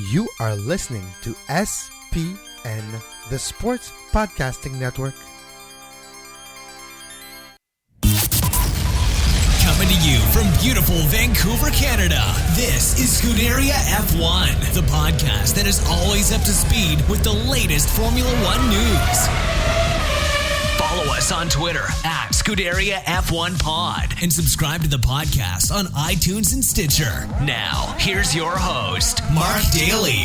You are listening to SPN, the Sports Podcasting Network. Coming to you from beautiful Vancouver, Canada, this is Scuderia F1, the podcast that is always up to speed with the latest Formula One news. Follow us on Twitter at Scuderia F1 Pod and subscribe to the podcast on iTunes and Stitcher. Now, here's your host, Mark Daly.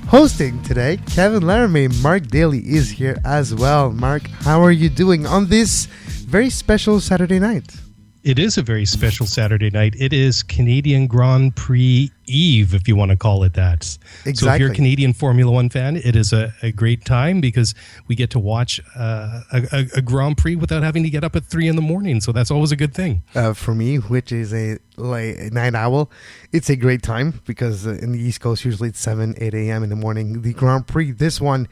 Hosting today, Kevin Laramie. Mark Daly is here as well. Mark, how are you doing on this very special Saturday night? It is a very special Saturday night. It is Canadian Grand Prix Eve, if you want to call it that. Exactly. So if you're a Canadian Formula One fan, it is a great time because we get to watch a Grand Prix without having to get up at 3 a.m. So that's always a good thing. For me, which is a night owl, it's a great time because in the East Coast, usually it's 7, 8 a.m. in the morning. The Grand Prix, this one,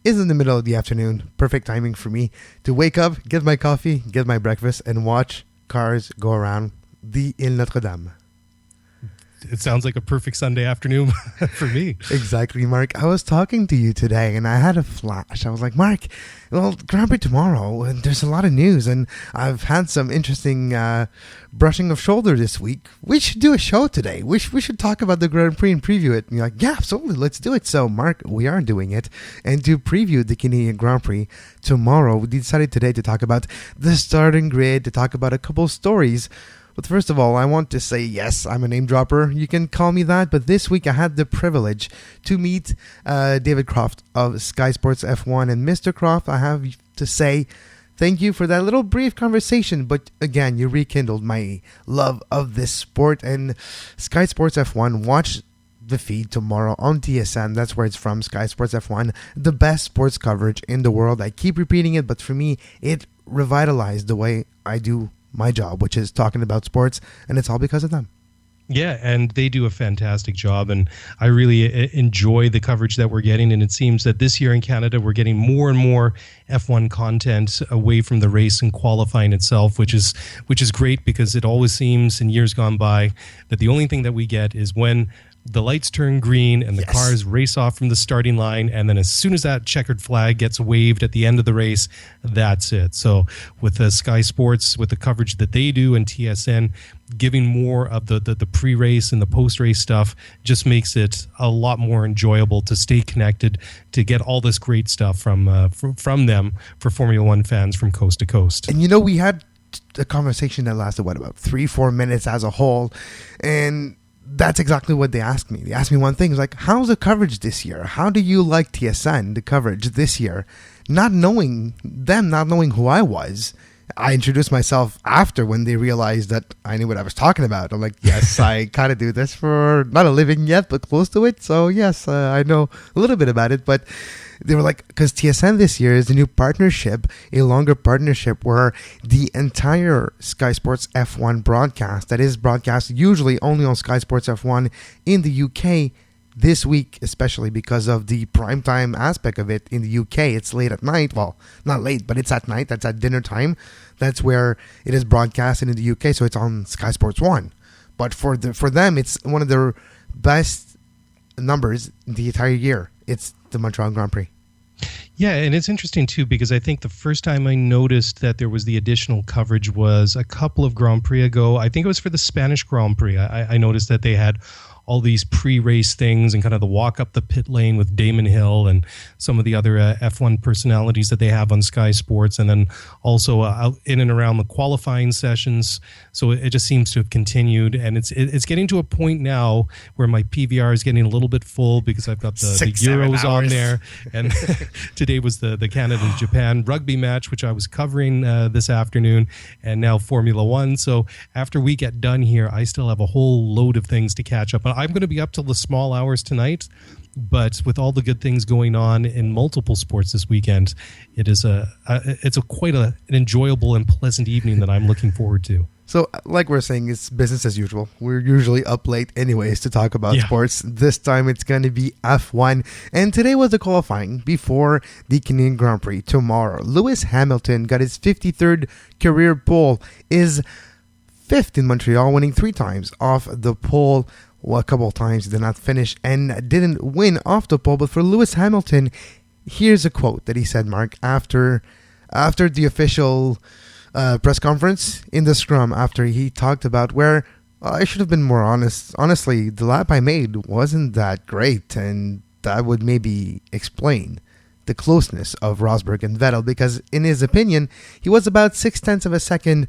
is in the middle of the afternoon. Perfect timing for me to wake up, get my coffee, get my breakfast, and watch cars go around the Ile Notre Dame. It sounds like a perfect Sunday afternoon for me. Exactly, Mark. I was talking to you today and I had a flash. I was like, Mark, well, Grand Prix tomorrow, and there's a lot of news, and I've had some interesting brushing of shoulder this week. We should do a show today. We should talk about the Grand Prix and preview it. And you're like, yeah, absolutely, let's do it. So, Mark, we are doing it. And to preview the Canadian Grand Prix tomorrow, we decided today to talk about the starting grid, to talk about a couple stories. But first of all, I want to say, yes, I'm a name dropper. You can call me that. But this week, I had the privilege to meet David Croft of Sky Sports F1. And Mr. Croft, I have to say thank you for that little brief conversation. But again, you rekindled my love of this sport. And Sky Sports F1, watch the feed tomorrow on TSN. That's where it's from, Sky Sports F1. The best sports coverage in the world. I keep repeating it, but for me, it revitalized the way I do my job, which is talking about sports, and it's all because of them. Yeah, and they do a fantastic job, and I really enjoy the coverage that we're getting, and it seems that this year in Canada we're getting more and more F1 content away from the race and qualifying itself, which is great because it always seems in years gone by that the only thing that we get is when the lights turn green and the cars race off from the starting line, and then as soon as that checkered flag gets waved at the end of the race, that's it. So with the Sky Sports, with the coverage that they do and TSN, giving more of the pre-race and the post-race stuff just makes it a lot more enjoyable to stay connected, to get all this great stuff from them for Formula One fans from coast to coast. And we had a conversation that lasted, about 3-4 minutes as a whole, and that's exactly what they asked me. They asked me one thing, like, how's the coverage this year? How do you like TSN, the coverage this year? Not knowing who I was. I introduced myself after when they realized that I knew what I was talking about. I'm like, yes, I kind of do this for not a living yet, but close to it. So yes, I know a little bit about it, but they were like, because TSN this year is a new partnership, a longer partnership where the entire Sky Sports F1 broadcast, that is broadcast usually only on Sky Sports F1 in the UK, this week, especially because of the primetime aspect of it in the UK, it's late at night. Well, not late, but it's at night. That's at dinner time. That's where it is broadcasted in the UK, so it's on Sky Sports 1. But for them, it's one of their best numbers the entire year. It's the Montreal Grand Prix. Yeah, and it's interesting too because I think the first time I noticed that there was the additional coverage was a couple of Grand Prix ago. I think it was for the Spanish Grand Prix. I noticed that they had all these pre-race things and kind of the walk up the pit lane with Damon Hill and some of the other F1 personalities that they have on Sky Sports, and then also out in and around the qualifying sessions. So it just seems to have continued, and it's getting to a point now where my PVR is getting a little bit full because I've got the Euros on there, and today was the Canada-Japan rugby match, which I was covering this afternoon, and now Formula One. So after we get done here, I still have a whole load of things to catch up on. I'm going to be up till the small hours tonight, but with all the good things going on in multiple sports this weekend, it's quite an enjoyable and pleasant evening that I'm looking forward to. So, like we're saying, it's business as usual. We're usually up late anyways to talk about sports. This time it's going to be F1. And today was the qualifying before the Canadian Grand Prix. Tomorrow, Lewis Hamilton got his 53rd career pole, is fifth in Montreal, winning 3 times off the pole. Well, a couple of times he did not finish and didn't win off the pole. But for Lewis Hamilton, here's a quote that he said, Mark, after the official press conference in the scrum, after he talked about where I should have been more honest. Honestly, the lap I made wasn't that great, and that would maybe explain the closeness of Rosberg and Vettel, because in his opinion, he was about 0.6 of a second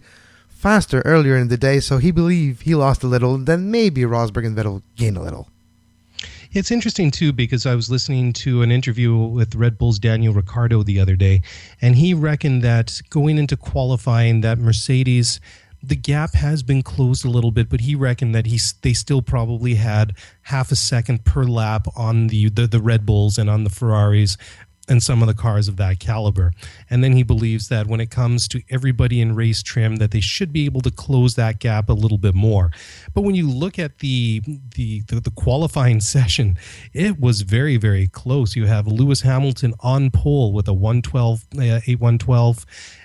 faster earlier in the day, so he believed he lost a little, then maybe Rosberg and Vettel gained a little. It's interesting, too, because I was listening to an interview with Red Bull's Daniel Ricciardo the other day, and he reckoned that going into qualifying, that Mercedes, the gap has been closed a little bit, but he reckoned that they still probably had half a second per lap on the Red Bulls and on the Ferraris and some of the cars of that caliber. And then he believes that when it comes to everybody in race trim, that they should be able to close that gap a little bit more. But when you look at the qualifying session, it was very, very close. You have Lewis Hamilton on pole with a 8:112,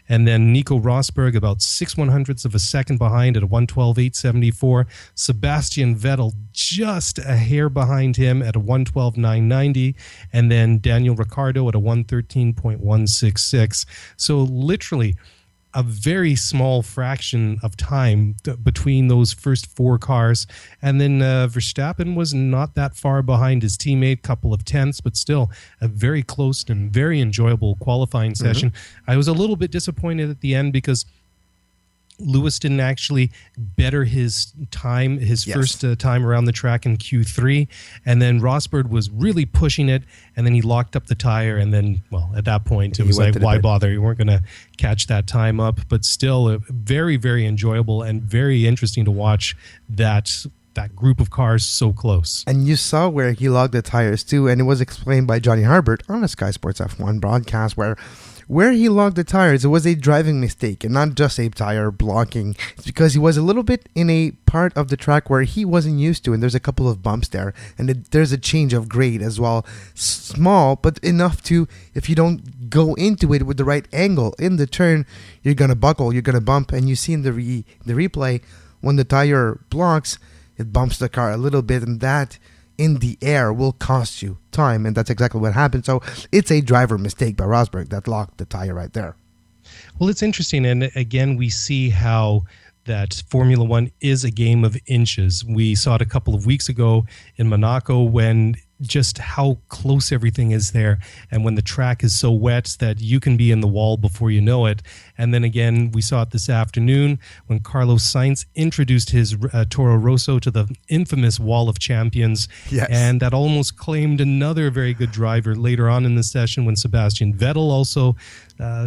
and then Nico Rosberg about 6/100ths of a second behind at a 1:12.874. Sebastian Vettel just a hair behind him at a 1:12.990, and then Daniel Ricciardo at a 1:13.166. So literally a very small fraction of time between those first four cars. And then Verstappen was not that far behind his teammate, couple of tenths, but still a very close and very enjoyable qualifying session. I was a little bit disappointed at the end because Lewis didn't actually better his time, first time around the track in Q3. And then Rosberg was really pushing it, and then he locked up the tire. And then, well, at that point, it was like, why bother? You weren't going to catch that time up. But still, very, very enjoyable and very interesting to watch that group of cars so close. And you saw where he logged the tires too, and it was explained by Johnny Herbert on the Sky Sports F1 broadcast where he logged the tires. It was a driving mistake and not just a tire blocking. It's because he was a little bit in a part of the track where he wasn't used to, and there's a couple of bumps there, and there's a change of grade as well. Small, but enough to, if you don't go into it with the right angle in the turn, you're going to buckle, you're going to bump. And you see in the replay, when the tire blocks, it bumps the car a little bit, and that in the air will cost you time, and that's exactly what happened. So it's a driver mistake by Rosberg that locked the tire right there. Well, it's interesting, and again, we see how that Formula One is a game of inches. We saw it a couple of weeks ago in Monaco when just how close everything is there, and when the track is so wet that you can be in the wall before you know it. And then again, we saw it this afternoon when Carlos Sainz introduced his Toro Rosso to the infamous Wall of Champions. Yes. And that almost claimed another very good driver later on in the session when Sebastian Vettel also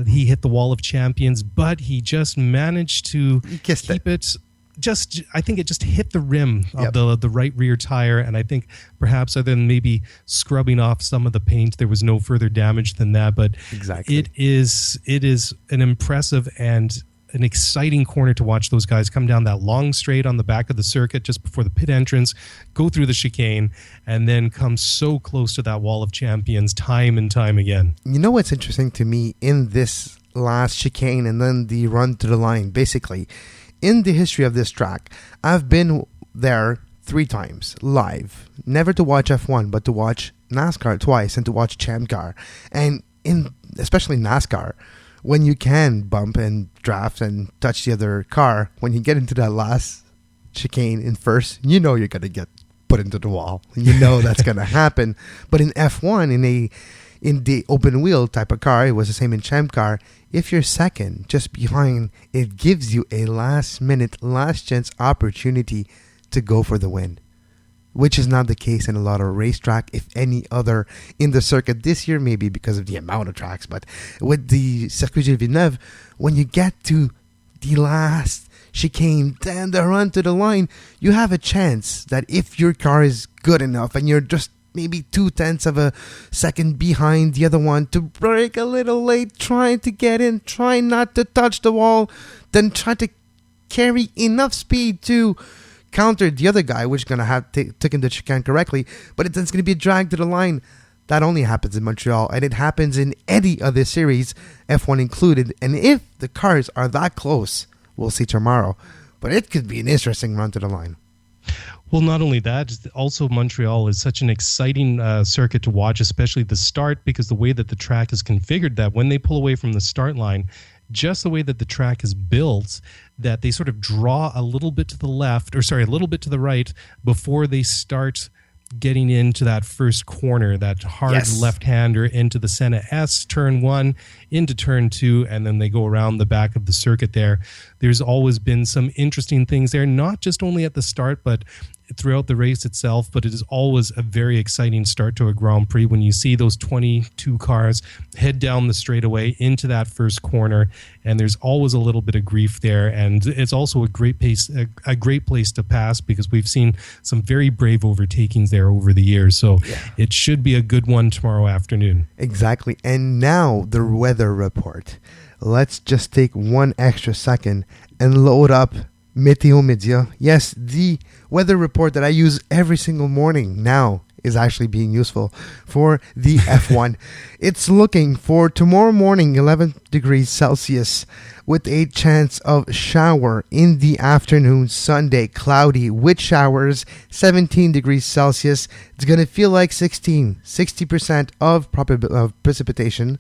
he hit the Wall of Champions, but he just managed to keep it. I think it just hit the rim of the right rear tire, and I think perhaps other than maybe scrubbing off some of the paint, there was no further damage than that. But exactly, it is an impressive and an exciting corner to watch those guys come down that long straight on the back of the circuit just before the pit entrance, go through the chicane, and then come so close to that Wall of Champions time and time again. You know what's interesting to me in this last chicane and then the run to the line, basically, in the history of this track, I've been there 3 times live, never to watch F1, but to watch NASCAR twice and to watch Champ Car. And especially NASCAR, when you can bump and draft and touch the other car, when you get into that last chicane in first, you know you're going to get put into the wall. You know that's going to happen. But in F1, in the open wheel type of car, it was the same in Champ Car. If you're second, just behind, it gives you a last minute, last chance opportunity to go for the win, which is not the case in a lot of racetrack, if any other in the circuit this year, maybe because of the amount of tracks. But with the Circuit de Villeneuve, when you get to the last chicane, then the run to the line, you have a chance that if your car is good enough and you're just maybe 0.2 of a second behind the other one, to brake a little late, trying to get in, try not to touch the wall, then try to carry enough speed to counter the other guy, which is going to have taken the chicane correctly, but it's going to be a drag to the line. That only happens in Montreal, and it happens in any other series, F1 included. And if the cars are that close, we'll see tomorrow. But it could be an interesting run to the line. Well, not only that, also Montreal is such an exciting circuit to watch, especially the start, because the way that the track is configured, that when they pull away from the start line, just the way that the track is built, that they sort of draw a little bit to the left, or sorry, a little bit to the right before they start getting into that first corner, that hard left-hander into the Senna S, turn 1, into turn 2, and then they go around the back of the circuit there. There's always been some interesting things there, not just only at the start, but throughout the race itself, but it is always a very exciting start to a Grand Prix when you see those 22 cars head down the straightaway into that first corner, and there's always a little bit of grief there, and it's also a great place to pass, because we've seen some very brave overtakings there over the years, so it should be a good one tomorrow afternoon. Exactly. And now the weather report. Let's just take one extra second and load up Meteo Media. Yes, the weather report that I use every single morning now is actually being useful for the F1. It's looking for tomorrow morning 11 degrees Celsius with a chance of shower in the afternoon. Sunday, cloudy with showers, 17 degrees Celsius. It's going to feel like 60% of precipitation,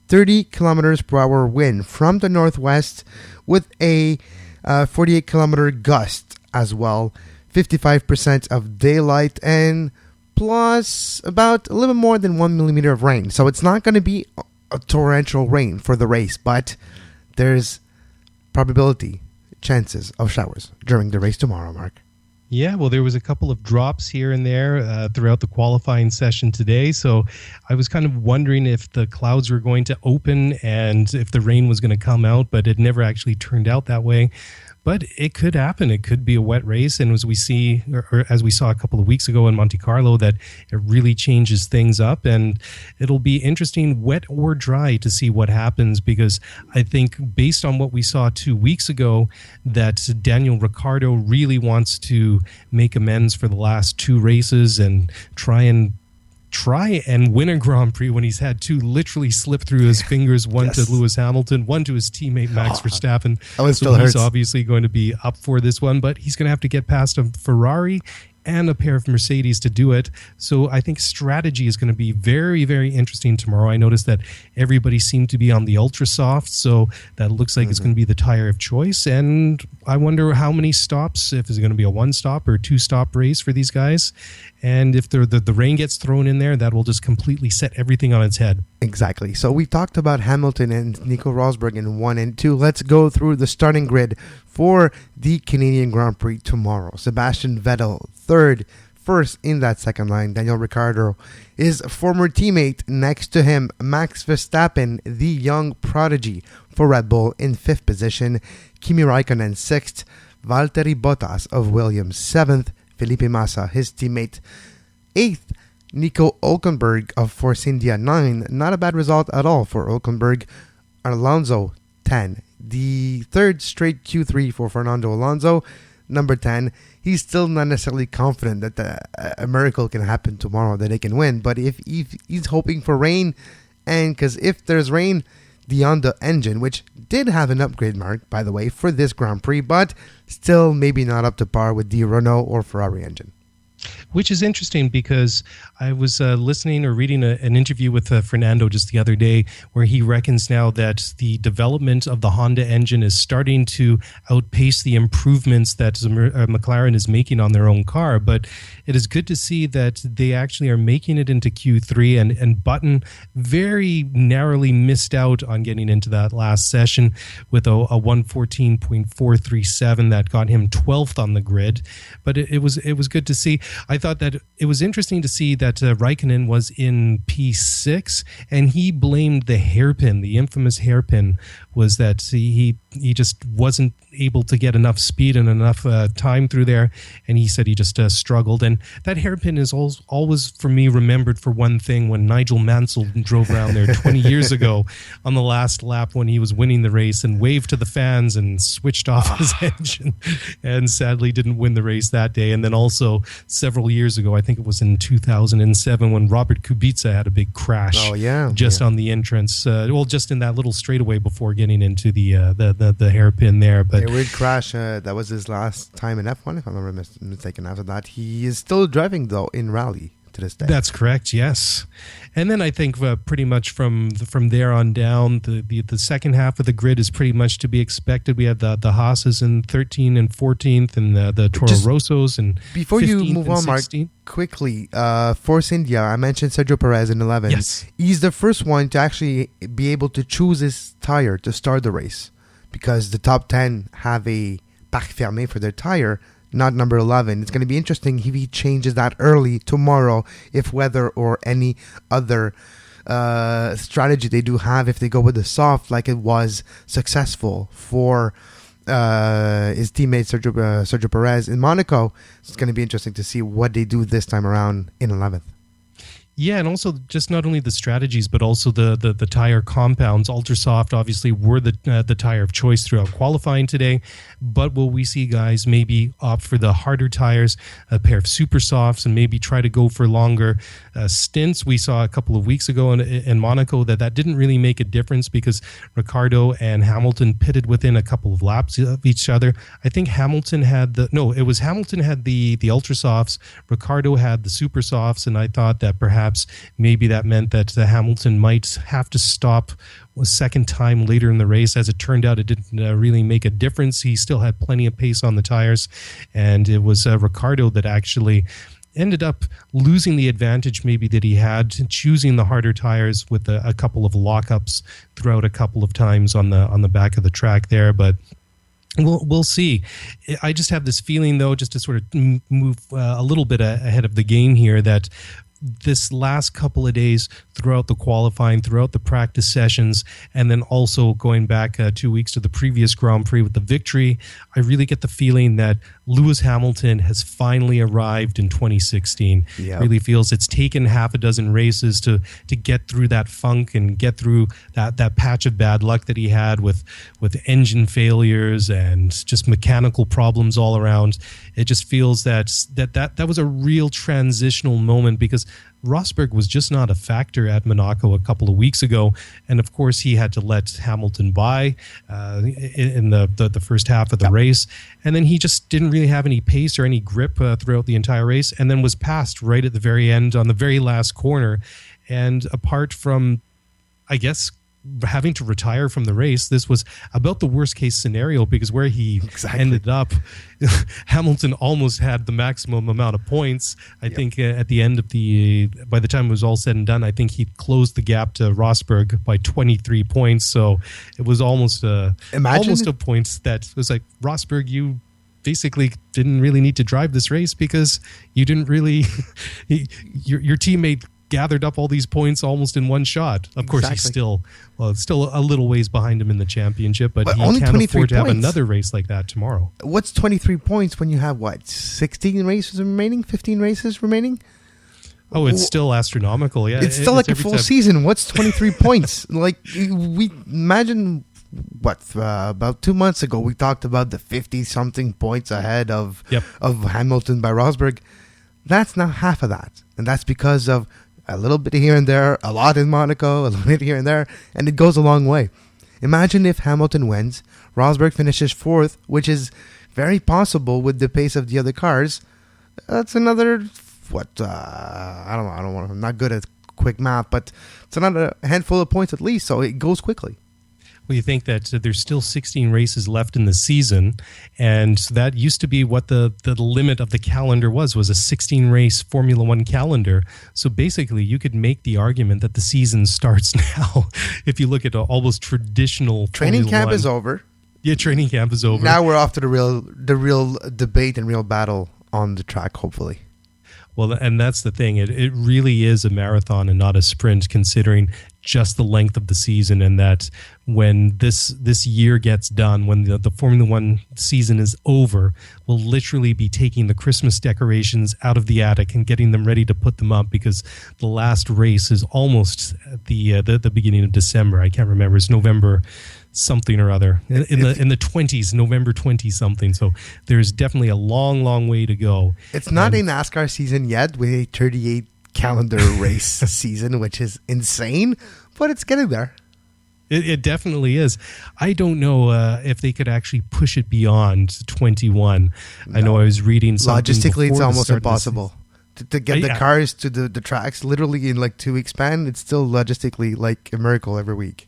30 kilometers per hour wind from the northwest with a 48 kilometer gust as well, 55% of daylight, and plus about a little more than 1 millimeter of rain. So it's not going to be a torrential rain for the race, but there's chances of showers during the race tomorrow, Mark. Yeah, well, there was a couple of drops here and there throughout the qualifying session today. So I was kind of wondering if the clouds were going to open and if the rain was going to come out, but it never actually turned out that way. But it could happen. It could be a wet race. And as we see, or as we saw a couple of weeks ago in Monte Carlo, that it really changes things up. And it'll be interesting, wet or dry, to see what happens, because I think based on what we saw 2 weeks ago, that Daniel Ricciardo really wants to make amends for the last 2 races and try and win a Grand Prix when he's had 2 literally slip through his fingers, one to Lewis Hamilton, one to his teammate Max Verstappen. So he's obviously going to be up for this one, but he's going to have to get past a Ferrari and a pair of Mercedes to do it. So I think strategy is going to be very, very interesting tomorrow. I noticed that everybody seemed to be on the ultra soft, so that looks like it's going to be the tire of choice. And I wonder how many stops, if it's going to be a 1-stop or 2-stop race for these guys. And if the rain gets thrown in there, that will just completely set everything on its head. Exactly. So we talked about Hamilton and Nico Rosberg in 1 and 2. Let's go through the starting grid for the Canadian Grand Prix tomorrow. Sebastian Vettel, first in that second line. Daniel Ricciardo, his former teammate next to him. Max Verstappen, the young prodigy for Red Bull, in 5th position. Kimi Raikkonen, 6th. Valtteri Bottas of Williams, 7th. Felipe Massa, his teammate, 8th. Nico Hülkenberg of Force India, 9. Not a bad result at all for Hülkenberg. Alonso, 10. The 3rd straight Q3 for Fernando Alonso, number 10. He's still not necessarily confident that a miracle can happen tomorrow, that they can win. But if he's hoping for rain, and because if there's rain, the Honda engine, which did have an upgrade, Mark, by the way, for this Grand Prix, but still maybe not up to par with the Renault or Ferrari engine. Which is interesting, because I was listening or reading an interview with Fernando just the other day, where he reckons now that the development of the Honda engine is starting to outpace the improvements that McLaren is making on their own car. But it is good to see that they actually are making it into Q3, and Button very narrowly missed out on getting into that last session with a 114.437 that got him 12th on the grid. But it was good to see. I thought that it was interesting to see that Raikkonen was in P6, and he blamed the hairpin. The infamous hairpin was that he just wasn't able to get enough speed and enough time through there, and he said he just struggled. And that hairpin is always for me remembered for one thing: when Nigel Mansell drove around there 20 years ago on the last lap when he was winning the race and waved to the fans and switched off his engine, and sadly didn't win the race that day. And then also several several years ago. I think it was in 2007 when Robert Kubica had a big crash. Oh yeah, just on the entrance. Just in that little straightaway before getting into the hairpin there. But a weird crash. That was his last time in F1, if I'm not mistaken. After that, he is still driving though in rally to this day. That's correct. Yes, and then I think pretty much from there on down, the second half of the grid is pretty much to be expected. We have the Haas's in 13 and 14th, and the Toro Rossos and before you move on, 16th. Mark, quickly, Force India. I mentioned Sergio Perez in 11. Yes, he's the first one to actually be able to choose his tire to start the race, because the top 10 have a parc fermé for their tire. Not number 11. It's going to be interesting if he changes that early tomorrow, if weather or any other strategy they do have, if they go with the soft like it was successful for his teammate Sergio Perez in Monaco. It's going to be interesting to see what they do this time around in 11th. Yeah, and also just not only the strategies, but also the tire compounds. Ultrasoft obviously were the tire of choice throughout qualifying today, but will we see guys maybe opt for the harder tires, a pair of super softs, and maybe try to go for longer stints? We saw a couple of weeks ago in Monaco that didn't really make a difference because Ricciardo and Hamilton pitted within a couple of laps of each other. I think Hamilton had the ultrasofts, Ricciardo had the super softs, and I thought that perhaps maybe that meant that Hamilton might have to stop a second time later in the race. As it turned out, it didn't really make a difference. He still had plenty of pace on the tires, and it was Ricciardo that actually ended up losing the advantage maybe that he had, choosing the harder tires with a couple of lockups throughout a couple of times on the back of the track there. But we'll see. I just have this feeling, though, just to sort of move a little bit ahead of the game here, that this last couple of days throughout the qualifying, throughout the practice sessions, and then also going back 2 weeks to the previous Grand Prix with the victory, I really get the feeling that Lewis Hamilton has finally arrived in 2016. Yep. Really feels it's taken half a dozen races to get through that funk and get through that patch of bad luck that he had with engine failures and just mechanical problems all around. It just feels that was a real transitional moment, because Rosberg was just not a factor at Monaco a couple of weeks ago, and of course he had to let Hamilton by in the first half of the race, and then he just didn't really have any pace or any grip throughout the entire race, and then was passed right at the very end on the very last corner. And apart from, I guess, having to retire from the race, this was about the worst case scenario, because where he ended up, Hamilton almost had the maximum amount of points. I think at the end of by the time it was all said and done, I think he closed the gap to Rosberg by 23 points. So it was almost a point that was like, Rosberg, you basically didn't really need to drive this race, because you didn't really your teammate gathered up all these points almost in one shot. Of course, he's still a little ways behind him in the championship, but he only can't afford to have points. another race like that tomorrow. What's 23 points when you have, 16 races remaining? 15 races remaining? Oh, it's still astronomical. Yeah, it's still like a full season. What's 23 points? Like, we imagine about 2 months ago we talked about the 50-something points ahead of Hamilton by Rosberg. That's now half of that, and that's because of a little bit here and there, a lot in Monaco, a little bit here and there, and it goes a long way. Imagine if Hamilton wins, Rosberg finishes fourth, which is very possible with the pace of the other cars. That's another, I'm not good at quick math, but it's another handful of points at least, so it goes quickly. Well, you think that there's still 16 races left in the season, and that used to be what the limit of the calendar was a 16-race Formula One calendar. So basically, you could make the argument that the season starts now. If you look at almost traditional training camp is over. Yeah, training camp is over. Now we're off to the real debate and real battle on the track, hopefully. Well, and that's the thing. It really is a marathon and not a sprint, considering just the length of the season, and that when this year gets done, when the Formula One season is over, we'll literally be taking the Christmas decorations out of the attic and getting them ready to put them up, because the last race is almost at the beginning of December. I can't remember. It's November something or other in the 20s, November 20 something. So there's definitely a long way to go. It's not a NASCAR season yet with a 38 calendar race season, which is insane, but it's getting there. It definitely is. I don't know if they could actually push it beyond 21. No. I know I was reading something. Logistically, it's almost impossible. To get the cars to the tracks literally in like 2 weeks span, it's still logistically like a miracle every week.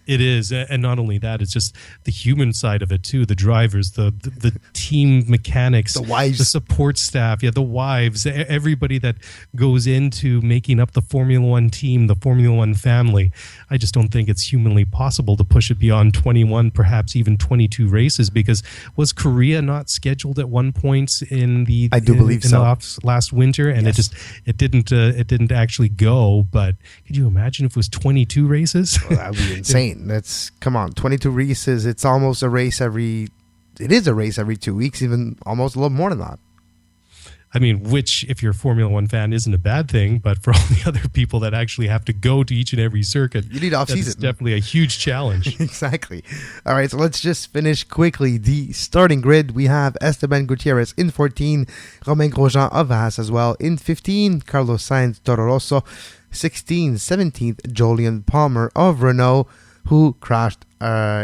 It is, and not only that, it's just the human side of it too. The drivers, the team mechanics, the wives, the support staff, the wives, everybody that goes into making up the Formula One team, the Formula One family. I just don't think it's humanly possible to push it beyond 21, perhaps even 22 races. Because was Korea not scheduled at one point in the last winter, and yes. it didn't actually go. But could you imagine if it was 22 races? Well, that would be insane. That's come on, 22 races. It's almost a race every 2 weeks, even almost a little more than that. I mean, which, if you're a Formula One fan, isn't a bad thing, but for all the other people that actually have to go to each and every circuit, you need off-season. That's definitely a huge challenge. Exactly. All right, so let's just finish quickly the starting grid. We have Esteban Gutierrez in 14, Romain Grosjean of Haas as well in 15, Carlos Sainz Toro Rosso 16, 17th, Jolyon Palmer of Renault, who crashed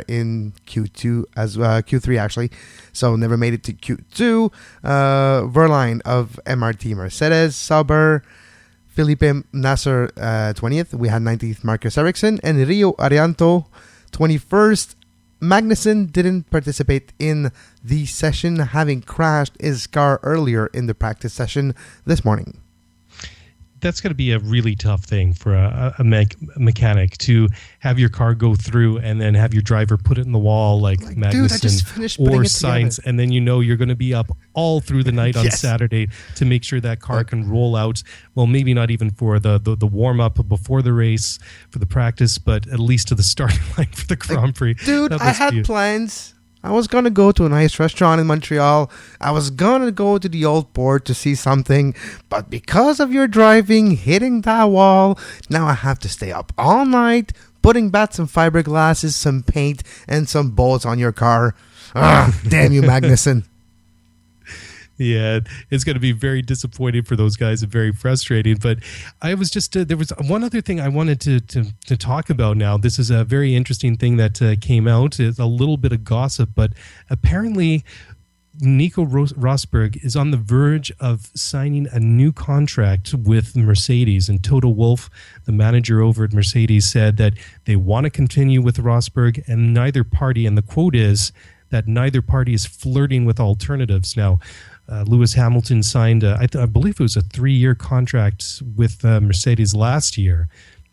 in Q3 actually, so never made it to Q2. Verline of MRT Mercedes, Sauber, Felipe Nasser 20th. We had 19th Marcus Ericsson, and Rio Arianto 21st. Magnussen didn't participate in the session, having crashed his car earlier in the practice session this morning. That's going to be a really tough thing for a mechanic to have your car go through and then have your driver put it in the wall like Magnussen or Sainz, and then you're going to be up all through the night on Saturday to make sure that car can roll out. Well, maybe not even for the warm-up before the race, for the practice, but at least to the starting line for the Grand Prix. Dude, I had plans. I was going to go to a nice restaurant in Montreal. I was going to go to the old port to see something. But because of your driving, hitting that wall, now I have to stay up all night, putting back some fiberglasses, some paint, and some bolts on your car. Damn you, Magnussen. Yeah, it's going to be very disappointing for those guys and very frustrating. But I was just, there was one other thing I wanted to talk about now. This is a very interesting thing that came out. It's a little bit of gossip, but apparently Nico Rosberg is on the verge of signing a new contract with Mercedes. And Toto Wolff, the manager over at Mercedes, said that they want to continue with Rosberg, and neither party, and the quote is that neither party is flirting with alternatives. Now, Lewis Hamilton signed, I believe it was a 3-year contract with Mercedes last year.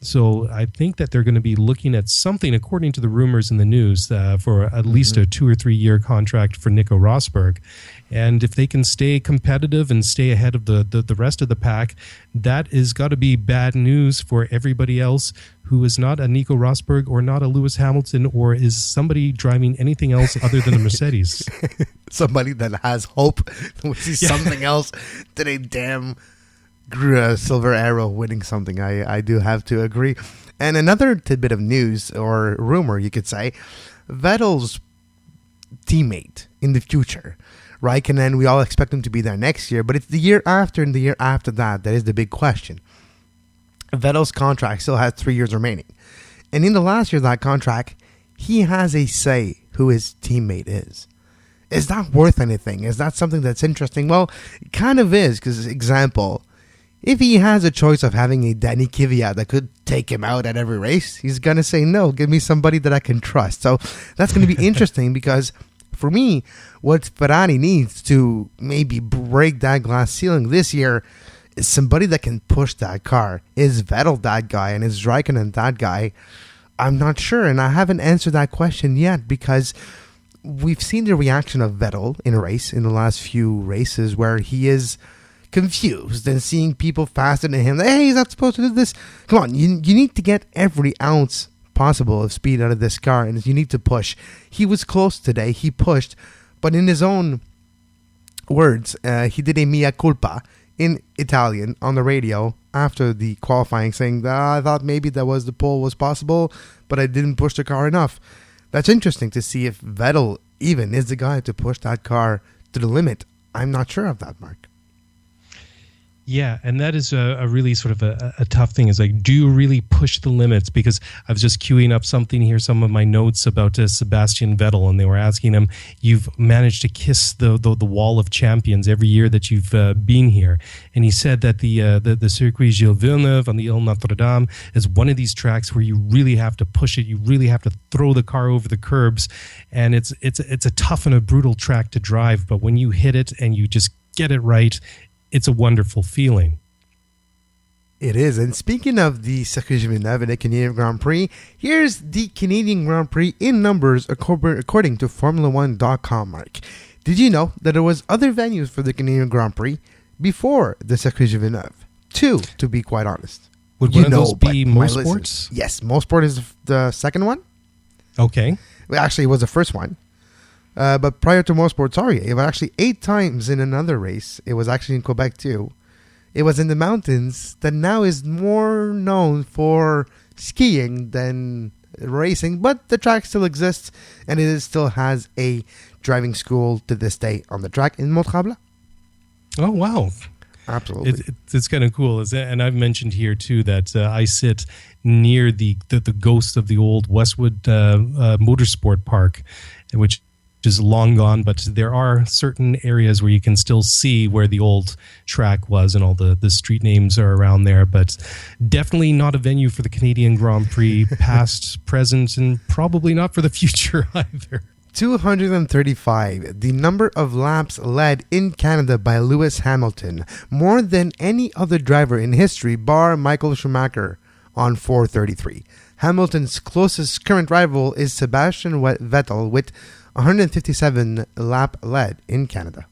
So I think that they're going to be looking at something, according to the rumors in the news, for at least a 2 or 3 year contract for Nico Rosberg. And if they can stay competitive and stay ahead of the rest of the pack, that is got to be bad news for everybody else who is not a Nico Rosberg or not a Lewis Hamilton or is somebody driving anything else other than a Mercedes. Somebody that has hope we see something else than a damn silver arrow winning something. I do have to agree. And another tidbit of news, or rumor you could say, Vettel's teammate in the future, Raikkonen, we all expect him to be there next year, but it's the year after and the year after that is the big question. Vettel's contract still has 3 years remaining, and in the last year of that contract, he has a say who his teammate is. Is that worth anything? Is that something that's interesting? Well, it kind of is, because, example, if he has a choice of having a Danny Kvyat that could take him out at every race, he's going to say, no, give me somebody that I can trust. So that's going to be interesting, because for me, what Ferrari needs to maybe break that glass ceiling this year is somebody that can push that car. Is Vettel that guy, and is Raikkonen that guy? I'm not sure, and I haven't answered that question yet, because we've seen the reaction of Vettel in a race, in the last few races, where he is confused and seeing people faster than him. Hey, he's not supposed to do this. Come on, you need to get every ounce possible of speed out of this car, and you need to push. He was close today. He pushed, but in his own words, he did a mea culpa in Italian on the radio after the qualifying, saying that I thought maybe the pole was possible, but I didn't push the car enough. That's interesting to see if Vettel even is the guy to push that car to the limit. I'm not sure of that, Mark. Yeah, and that is a really sort of a tough thing. Is like, do you really push the limits? Because I was just queuing up something here, some of my notes about Sebastian Vettel, and they were asking him, you've managed to kiss the wall of champions every year that you've been here. And he said that the Circuit Gilles Villeneuve on the Ile Notre Dame is one of these tracks where you really have to push it. You really have to throw the car over the curbs. And it's a tough and a brutal track to drive. But when you hit it and you just get it right, it's a wonderful feeling. It is. And speaking of the Circuit Gilles Villeneuve and the Canadian Grand Prix, here's the Canadian Grand Prix in numbers according to Formula1.com, Mark. Did you know that there was other venues for the Canadian Grand Prix before the Circuit Gilles Villeneuve? 2, to be quite honest. Would one of those be Motorsports? Yes, Motorsport is the second one. Okay. Well, actually, it was the first one. But prior to Motorsport, it was actually 8 times in another race. It was actually in Quebec too. It was in the mountains that now is more known for skiing than racing, but the track still exists and it still has a driving school to this day on the track in Mont-Tremblant. Oh, wow. Absolutely. It's kind of cool. And I've mentioned here too that I sit near the ghost of the old Westwood Motorsport Park, which is long gone, but there are certain areas where you can still see where the old track was and all the street names are around there, but definitely not a venue for the Canadian Grand Prix, past, present, and probably not for the future either. 235, the number of laps led in Canada by Lewis Hamilton, more than any other driver in history bar Michael Schumacher on 433. Hamilton's closest current rival is Sebastian Vettel with 157 lap led in Canada.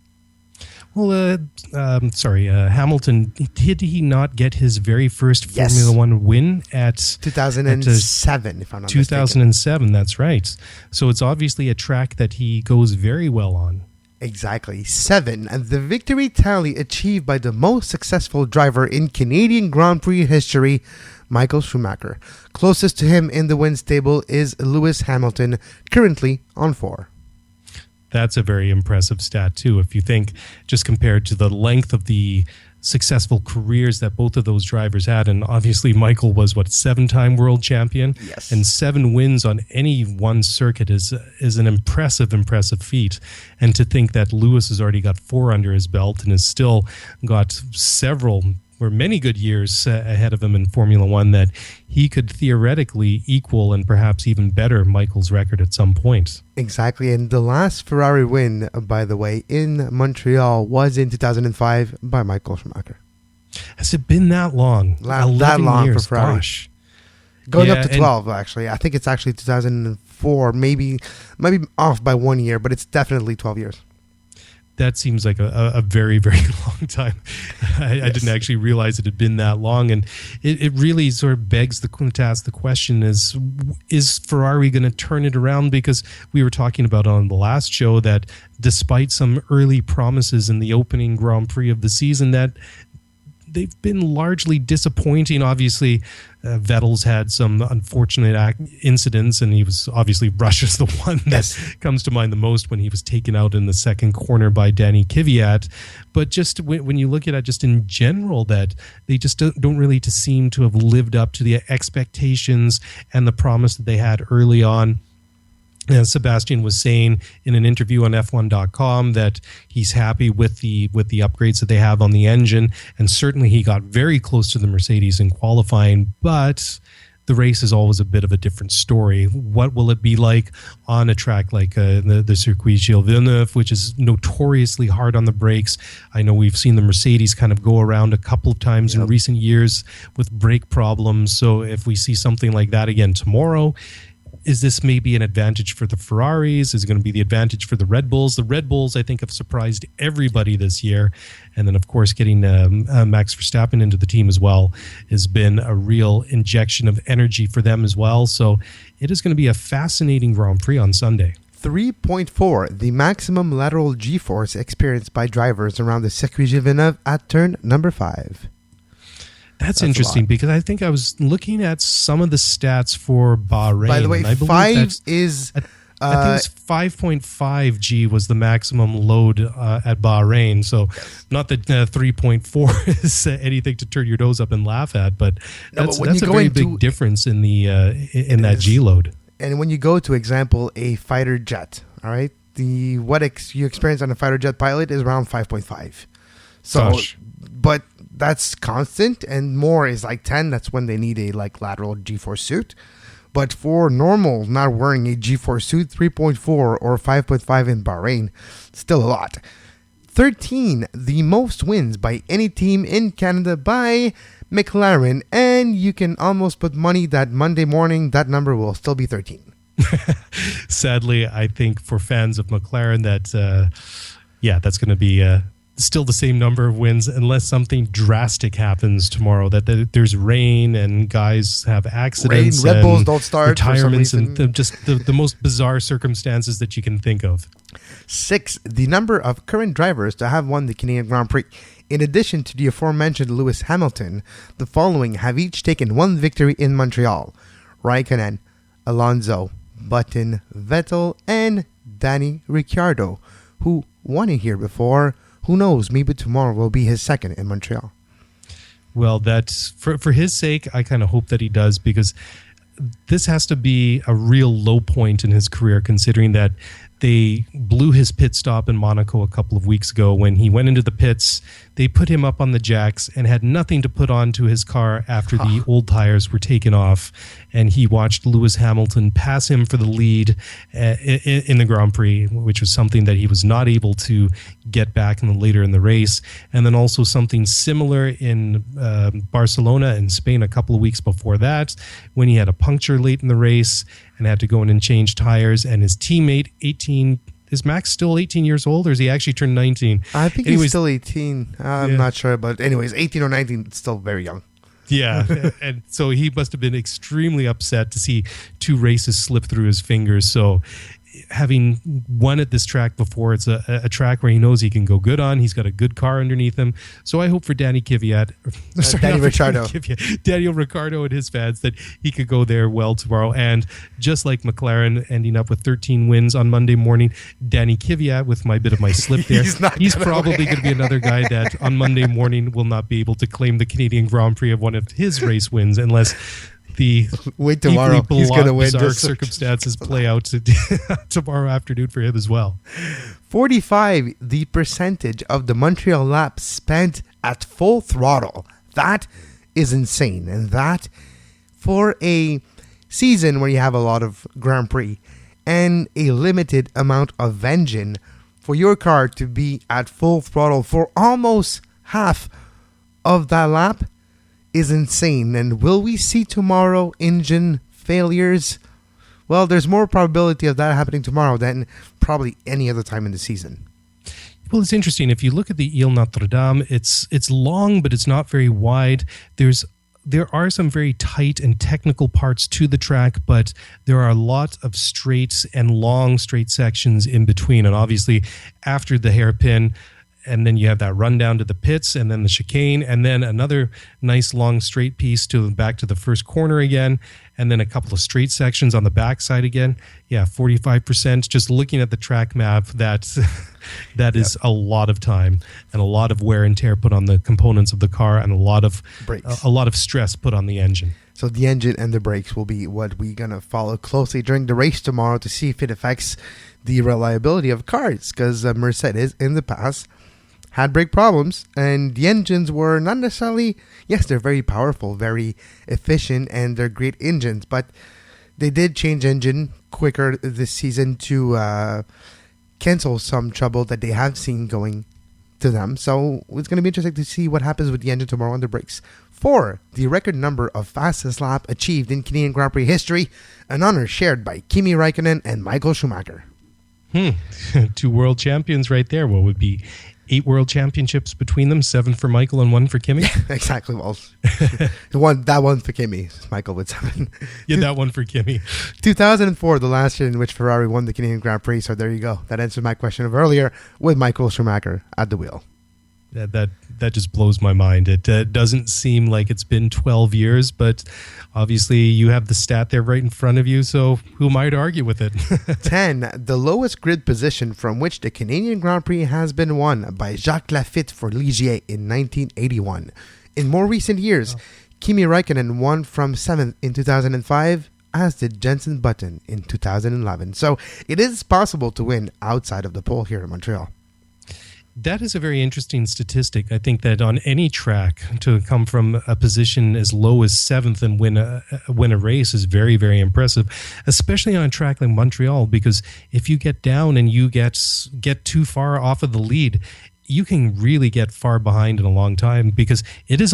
Well, Hamilton, did he not get his very first Formula One win at 2007, if I'm not 2007, mistaken. That's right. So it's obviously a track that he goes very well on. Exactly. 7. And the victory tally achieved by the most successful driver in Canadian Grand Prix history, Michael Schumacher. Closest to him in the wins table is Lewis Hamilton, currently on 4. That's a very impressive stat, too. If you think, just compared to the length of the successful careers that both of those drivers had, and obviously Michael was, 7-time world champion? Yes. And 7 wins on any one circuit is an impressive feat. And to think that Lewis has already got 4 under his belt and has still got many good years ahead of him in Formula One, that he could theoretically equal and perhaps even better Michael's record at some point. Exactly. And the last Ferrari win, by the way, in Montreal was in 2005 by Michael Schumacher. Has it been that long? That long years, for Ferrari. gosh. Going up to 12, actually. I think it's actually 2004, maybe off by 1 year, but it's definitely 12 years. That seems like a very, very long time. I didn't actually realize it had been that long. And it really sort of begs to ask the question is Ferrari going to turn it around? Because we were talking about on the last show that despite some early promises in the opening Grand Prix of the season, that they've been largely disappointing. Obviously, Vettel's had some unfortunate incidents, and he was obviously Russia's the one that comes to mind the most when he was taken out in the second corner by Danny Kvyat. But just when you look at it just in general, that they just don't really seem to have lived up to the expectations and the promise that they had early on. As Sebastian was saying in an interview on F1.com that he's happy with the upgrades that they have on the engine, and certainly he got very close to the Mercedes in qualifying, but the race is always a bit of a different story. What will it be like on a track like the Circuit Gilles Villeneuve, which is notoriously hard on the brakes? I know we've seen the Mercedes kind of go around a couple of times in recent years with brake problems, so if we see something like that again tomorrow, is this maybe an advantage for the Ferraris? Is it going to be the advantage for the Red Bulls? The Red Bulls, I think, have surprised everybody this year. And then, of course, getting Max Verstappen into the team as well has been a real injection of energy for them as well. So it is going to be a fascinating Grand Prix on Sunday. 3.4, the maximum lateral G-force experienced by drivers around the Circuit Gilles Villeneuve at turn number 5. That's interesting because I think I was looking at some of the stats for Bahrain. By the way, I believe 5 is... I think it's 5.5 G was the maximum load at Bahrain. So not that 3.4 is anything to turn your nose up and laugh at, but that's a very big difference in the in that G load. And when you go to, example, a fighter jet, all right, what you experience on a fighter jet pilot is around 5.5. So, but that's constant, and more is like 10. That's when they need a like lateral G-force suit. But for normal, not wearing a G-force suit, 3.4 or 5.5 in Bahrain, still a lot. 13, the most wins by any team in Canada by McLaren, and you can almost put money that Monday morning that number will still be 13. Sadly, I think for fans of McLaren that, that's going to be still the same number of wins unless something drastic happens tomorrow, that there's rain and guys have accidents, Red Bulls don't start, retirements, and the most bizarre circumstances that you can think of. 6, the number of current drivers to have won the Canadian Grand Prix. In addition to the aforementioned Lewis Hamilton, the following have each taken one victory in Montreal: Raikkonen, Alonso, Button, Vettel, and Danny Ricciardo, who won it here before. Who knows? Maybe tomorrow will be his second in Montreal. Well, that's for his sake. I kind of hope that he does, because this has to be a real low point in his career, considering that they blew his pit stop in Monaco a couple of weeks ago. When he went into the pits, they put him up on the jacks and had nothing to put onto his car after the old tires were taken off. And he watched Lewis Hamilton pass him for the lead in the Grand Prix, which was something that he was not able to get back later in the race. And then also something similar in Barcelona and Spain a couple of weeks before that, when he had a puncture late in the race and had to go in and change tires. And his teammate, is Max still 18 years old, or is he actually turned 19? I think he's still 18. I'm not sure, but anyways, 18 or 19, still very young. Yeah, and so he must have been extremely upset to see 2 races slip through his fingers. So having won at this track before, it's a track where he knows he can go good on. He's got a good car underneath him. So I hope for Danny Daniel Ricciardo and his fans that he could go there well tomorrow. And just like McLaren ending up with 13 wins on Monday morning, Danny Kvyat, with my bit of my slip there, he's probably going to be another guy that on Monday morning will not be able to claim the Canadian Grand Prix of one of his race wins unless wait tomorrow. He's going to win. Bizarre circumstances play out tomorrow afternoon for him as well. 45, the percentage of the Montreal lap spent at full throttle. That is insane. And that, for a season where you have a lot of Grand Prix and a limited amount of engine, for your car to be at full throttle for almost half of that lap is insane. And will we see tomorrow engine failures? Well, there's more probability of that happening tomorrow than probably any other time in the season. Well, it's interesting. If you look at the Ile Notre Dame, it's long, but it's not very wide. There are some very tight and technical parts to the track, but there are a lot of straight and long straight sections in between. And obviously, after the hairpin, and then you have that run down to the pits, and then the chicane, and then another nice long straight piece back to the first corner again, and then a couple of straight sections on the backside again. Yeah, 45%. Just looking at the track map, that is a lot of time and a lot of wear and tear put on the components of the car, and a lot of brakes, a lot of stress put on the engine. So the engine and the brakes will be what we're going to follow closely during the race tomorrow to see if it affects the reliability of cars, because Mercedes in the past had brake problems, and the engines were not necessarily, yes, they're very powerful, very efficient, and they're great engines, but they did change engine quicker this season to cancel some trouble that they have seen going to them. So it's going to be interesting to see what happens with the engine tomorrow on the brakes. 4, the record number of fastest lap achieved in Canadian Grand Prix history, an honor shared by Kimi Raikkonen and Michael Schumacher. 2 world champions right there. What would be 8 world championships between them, 7 for Michael and 1 for Kimi? Exactly. Well, that one for Kimi, Michael with 7. Yeah, that one for Kimi. 2004, the last year in which Ferrari won the Canadian Grand Prix. So there you go. That answers my question of earlier with Michael Schumacher at the wheel. That just blows my mind. It doesn't seem like it's been 12 years, but obviously you have the stat there right in front of you, so who am I to argue with it? 10, the lowest grid position from which the Canadian Grand Prix has been won by Jacques Lafitte for Ligier in 1981. In more recent years, Kimi Räikkönen won from 7th in 2005, as did Jenson Button in 2011. So it is possible to win outside of the pole here in Montreal. That is a very interesting statistic. I think that on any track, to come from a position as low as 7th and win a race is very, very impressive, especially on a track like Montreal, because if you get down and you get too far off of the lead, you can really get far behind in a long time, because it's,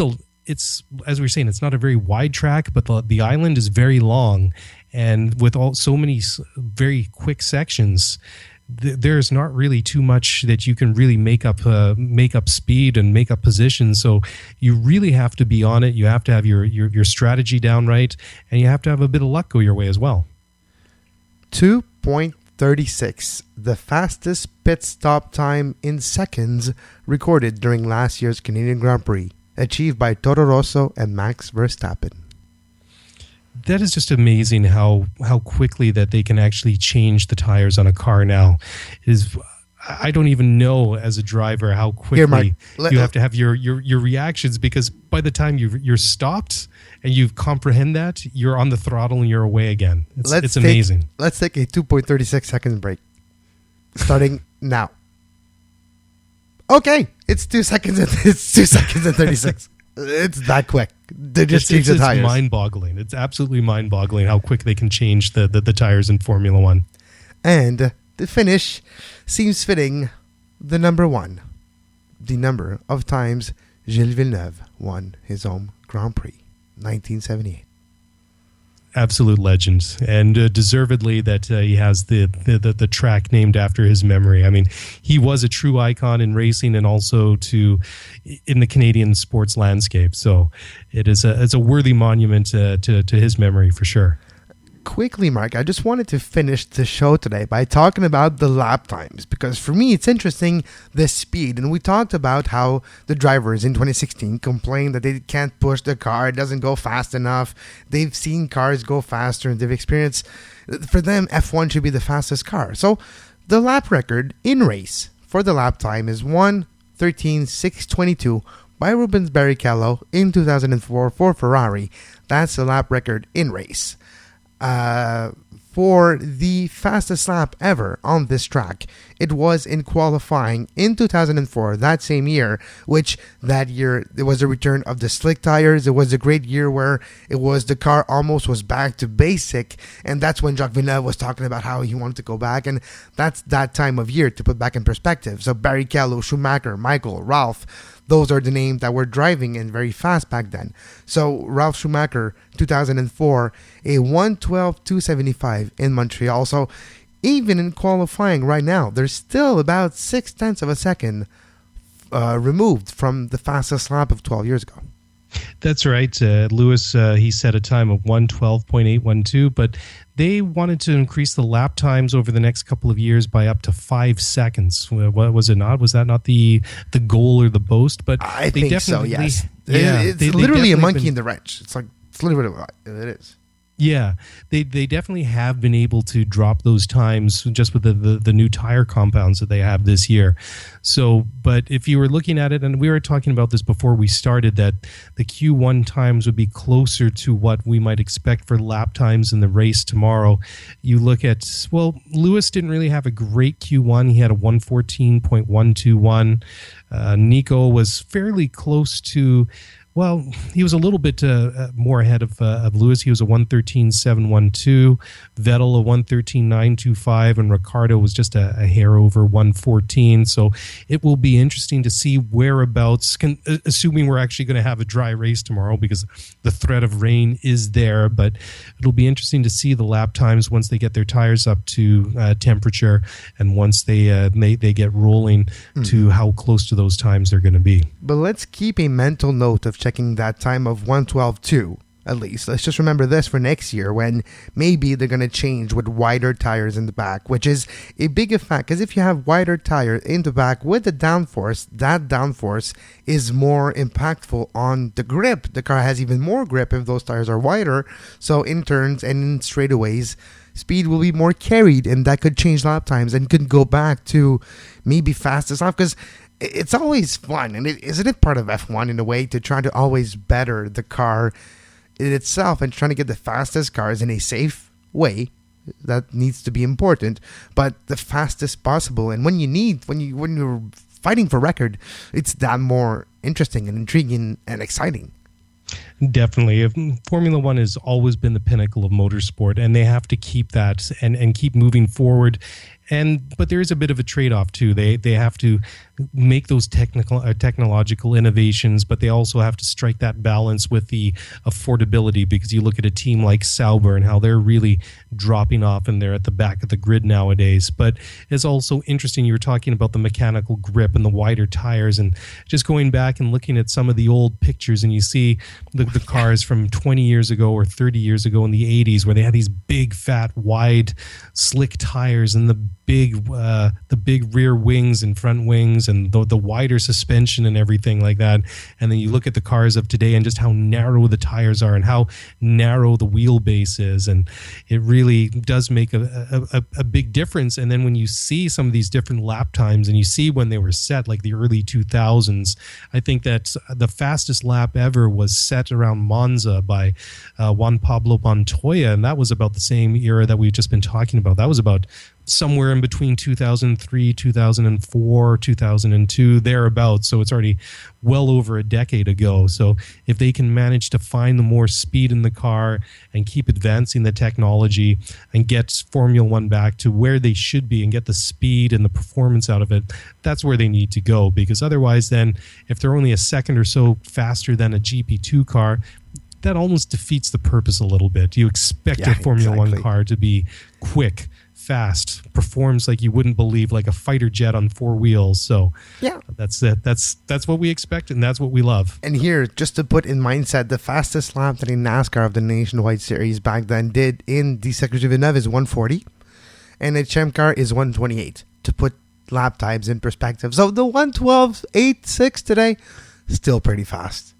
as we were saying, it's not a very wide track, but the island is very long, and with so many very quick sections, there's not really too much that you can really make up speed and make up position. So you really have to be on it. You have to have your strategy down right, and you have to have a bit of luck go your way as well. 2.36, the fastest pit stop time in seconds recorded during last year's Canadian Grand Prix, achieved by Toro Rosso and Max Verstappen. That is just amazing how quickly that they can actually change the tires on a car now. I don't even know as a driver how quickly you have to have your reactions, because by the time you're stopped and you comprehend that, you're on the throttle and you're away again. It's amazing. Let's take a 2.36 seconds break. Starting now. Okay, it's 2 seconds. It's 2 seconds and 36. It's that quick. They just change the tires. It's mind-boggling. It's absolutely mind-boggling how quick they can change the tires in Formula One. And the finish seems fitting. The number 1, the number of times Gilles Villeneuve won his home Grand Prix, 1978. Absolute legend, and deservedly that he has the track named after his memory. I mean, he was a true icon in racing and also in the Canadian sports landscape. So it's a worthy monument to his memory for sure. Quickly, Mark, I just wanted to finish the show today by talking about the lap times, because for me it's interesting, the speed. And we talked about how the drivers in 2016 complained that they can't push the car, it doesn't go fast enough. They've seen cars go faster and they've experienced, for them, F1 should be the fastest car. So the lap record in race for the lap time is 1:13.622 by Rubens Barrichello in 2004 for Ferrari. That's the lap record in race. For the fastest lap ever on this track, it was in qualifying in 2004, that same year, which that year there was a return of the slick tires. It was a great year where the car almost was back to basic, and that's when Jacques Villeneuve was talking about how he wanted to go back, and that's that time of year to put back in perspective. So Barrichello, Schumacher, Michael, Ralph, those are the names that were driving and very fast back then. So Ralf Schumacher, 2004, a 1:12.275 in Montreal. So even in qualifying right now, there's still about 0.6 of a second removed from the fastest lap of 12 years ago. That's right. Lewis, he set a time of 1:12.812, but they wanted to increase the lap times over the next couple of years by up to 5 seconds. What was it not? Was that not the goal or the boast? But I think so, yes. Yeah, it's literally a monkey in the wrench. It's literally what it is. Yeah, they definitely have been able to drop those times just with the new tire compounds that they have this year. So, but if you were looking at it, and we were talking about this before we started, that the Q1 times would be closer to what we might expect for lap times in the race tomorrow. You look at, well, Lewis didn't really have a great Q1. He had a 1:14.121. Nico was fairly close to... Well, he was a little bit more ahead of Lewis. He was a 1:13.712, Vettel a 1:13.925, and Ricciardo was just a hair over 1:14. So it will be interesting to see whereabouts, assuming we're actually going to have a dry race tomorrow, because the threat of rain is there. But it'll be interesting to see the lap times once they get their tires up to temperature, and once they get rolling to how close to those times they're going to be. But let's keep a mental note of checking that time of 1:12.2 at least. Let's just remember this for next year when maybe they're going to change with wider tires in the back, which is a big effect. Because if you have wider tires in the back with the downforce, that downforce is more impactful on the grip. The car has even more grip if those tires are wider. So in turns and in straightaways, speed will be more carried, and that could change lap times and could go back to maybe fastest lap. Because it's always fun, and isn't it part of F1 in a way to try to always better the car in itself and trying to get the fastest cars in a safe way? That needs to be important, but the fastest possible. And when you're fighting for record, it's that more interesting and intriguing and exciting. Definitely. Formula One has always been the pinnacle of motorsport, and they have to keep that and keep moving forward. But there is a bit of a trade-off too. They have to make those technological innovations, but they also have to strike that balance with the affordability, because you look at a team like Sauber and how they're really dropping off and they're at the back of the grid nowadays. But it's also interesting, you were talking about the mechanical grip and the wider tires, and just going back and looking at some of the old pictures, and you see the cars from 20 years ago or 30 years ago in the 80s where they had these big, fat, wide, slick tires and the big rear wings and front wings and the wider suspension and everything like that. And then you look at the cars of today and just how narrow the tires are and how narrow the wheelbase is, and it really does make a big difference. And then when you see some of these different lap times and you see when they were set, like the early 2000s, I think that the fastest lap ever was set around Monza by Juan Pablo Montoya, and that was about the same era that we've just been talking about. That was about somewhere in between 2003, 2004, 2002, thereabouts. So it's already well over a decade ago. So if they can manage to find the more speed in the car and keep advancing the technology and get Formula One back to where they should be and get the speed and the performance out of it, that's where they need to go. Because otherwise then, if they're only a second or so faster than a GP2 car, that almost defeats the purpose a little bit. You expect a Formula One car to be quick, fast, performs like you wouldn't believe, like a fighter jet on four wheels. So yeah, that's it. That's what we expect, and that's what we love. And here, just to put in mindset, the fastest lap that a NASCAR of the Nationwide Series back then did in the Circuit de Villeneuve is 140, and a Champ car is 128, to put lap times in perspective. So the 112.86 today, still pretty fast.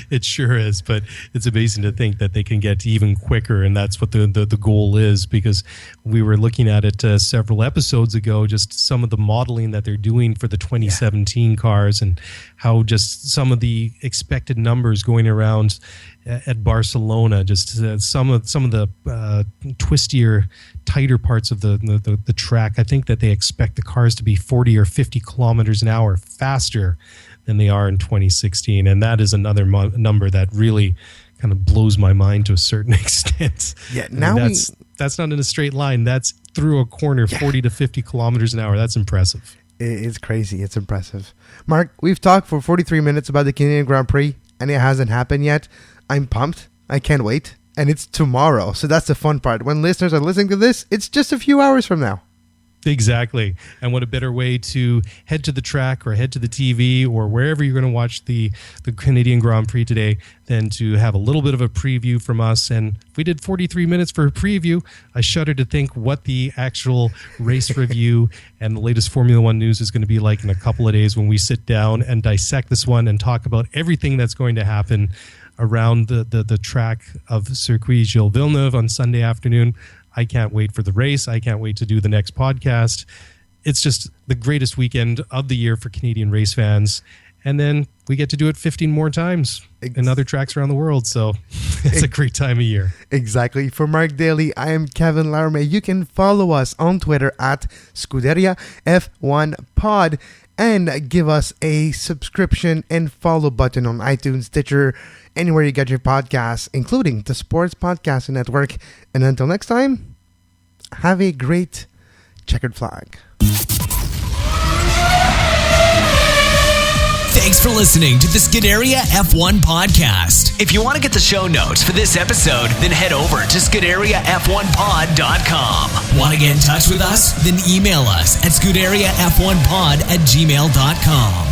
It sure is, but it's amazing to think that they can get even quicker, and that's what the goal is, because we were looking at it several episodes ago, just some of the modeling that they're doing for the 2017 cars and how just some of the expected numbers going around at Barcelona, just some of the twistier, tighter parts of the track. I think that they expect the cars to be 40 or 50 kilometers an hour faster than they are in 2016, and that is another number that really kind of blows my mind to a certain extent. Yeah, now that's not in a straight line. That's through a corner, 40 to 50 kilometers an hour. That's impressive. It's crazy. It's impressive. Mark, we've talked for 43 minutes about the Canadian Grand Prix, and it hasn't happened yet. I'm pumped. I can't wait. And it's tomorrow, so that's the fun part. When listeners are listening to this, it's just a few hours from now. Exactly. And what a better way to head to the track or head to the TV or wherever you're going to watch the Canadian Grand Prix today than to have a little bit of a preview from us. And if we did 43 minutes for a preview, I shudder to think what the actual race review and the latest Formula One news is going to be like in a couple of days when we sit down and dissect this one and talk about everything that's going to happen around the track of Circuit Gilles Villeneuve on Sunday afternoon. I can't wait for the race. I can't wait to do the next podcast. It's just the greatest weekend of the year for Canadian race fans. And then we get to do it 15 more times in other tracks around the world. So it's a great time of year. Exactly. For Mark Daly, I am Kevin Laramie. You can follow us on Twitter at Scuderia F1 Pod and give us a subscription and follow button on iTunes, Stitcher, anywhere you get your podcasts, including the Sports Podcasting Network. And until next time, have a great checkered flag. Thanks for listening to the Scuderia F1 podcast. If you want to get the show notes for this episode, then head over to ScuderiaF1pod.com. Want to get in touch with us? Then email us at ScuderiaF1pod@gmail.com.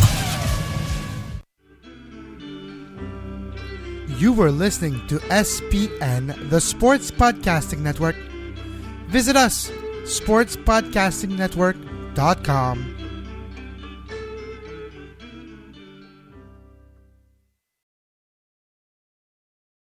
You were listening to SPN, the Sports Podcasting Network. Visit us, sportspodcastingnetwork.com.